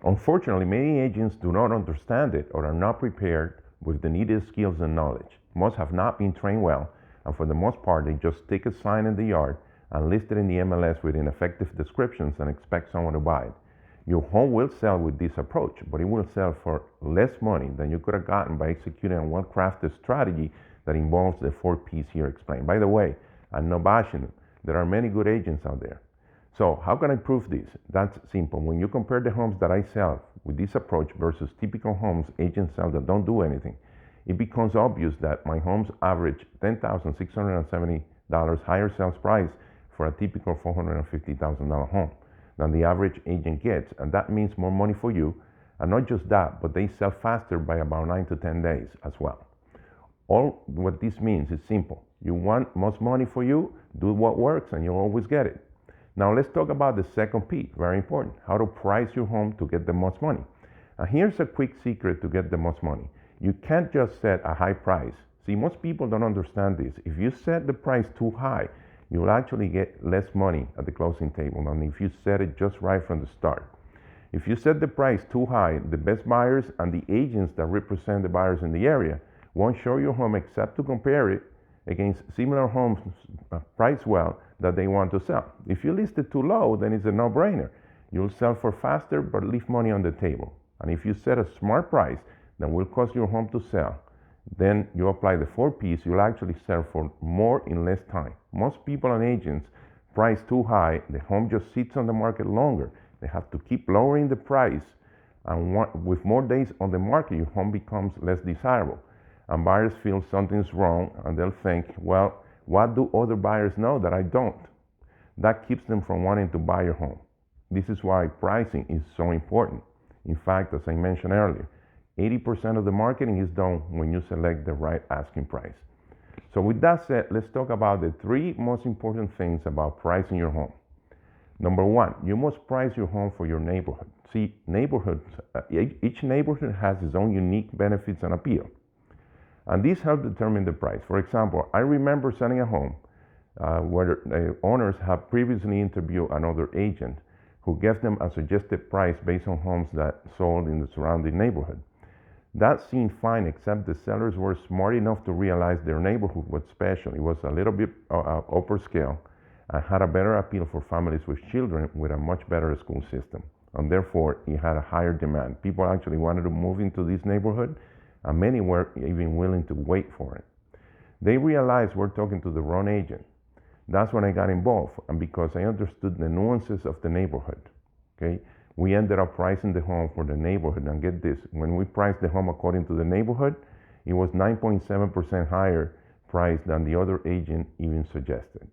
Unfortunately, many agents do not understand it or are not prepared with the needed skills and knowledge. Most have not been trained well, and for the most part, they just stick a sign in the yard and list it in the MLS with ineffective descriptions and expect someone to buy it. Your home will sell with this approach, but it will sell for less money than you could have gotten by executing a well-crafted strategy that involves the 4 P's here explained. By the way, I'm not bashing them. There are many good agents out there. So how can I prove this? That's simple. When you compare the homes that I sell with this approach versus typical homes agents sell that don't do anything, it becomes obvious that my homes average $10,670 higher sales price for a typical $450,000 home than the average agent gets, and that means more money for you. And not just that, but they sell faster by about 9 to 10 days as well. All what this means is simple. You want most money for you, do what works, and you'll always get it. Now let's talk about the second P, very important, how to price your home to get the most money. And here's a quick secret to get the most money. You can't just set a high price. See, most people don't understand this. If you set the price too high, you'll actually get less money at the closing table than if you set it just right from the start. If you set the price too high, the best buyers and the agents that represent the buyers in the area won't show your home except to compare it against similar homes priced well that they want to sell. If you list it too low, then it's a no-brainer. You'll sell for faster but leave money on the table. And if you set a smart price that will cost your home to sell, then you apply the 4 P's, you'll actually sell for more in less time. Most people and agents price too high, the home just sits on the market longer. They have to keep lowering the price, and with more days on the market, your home becomes less desirable. And buyers feel something's wrong, and they'll think, well, what do other buyers know that I don't? That keeps them from wanting to buy your home. This is why pricing is so important. In fact, as I mentioned earlier, 80% of the marketing is done when you select the right asking price. So with that said, let's talk about the 3 most important things about pricing your home. Number 1, you must price your home for your neighborhood. See, neighborhoods, each neighborhood has its own unique benefits and appeal. And these help determine the price. For example, I remember selling a home where the owners had previously interviewed another agent who gave them a suggested price based on homes that sold in the surrounding neighborhood. That seemed fine, except the sellers were smart enough to realize their neighborhood was special. It was a little bit upper scale and had a better appeal for families with children with a much better school system. And therefore, it had a higher demand. People actually wanted to move into this neighborhood, and many were even willing to wait for it. They realized we're talking to the wrong agent. That's when I got involved, and because I understood the nuances of the neighborhood, okay? We ended up pricing the home for the neighborhood, and get this, when we priced the home according to the neighborhood, it was 9.7% higher price than the other agent even suggested.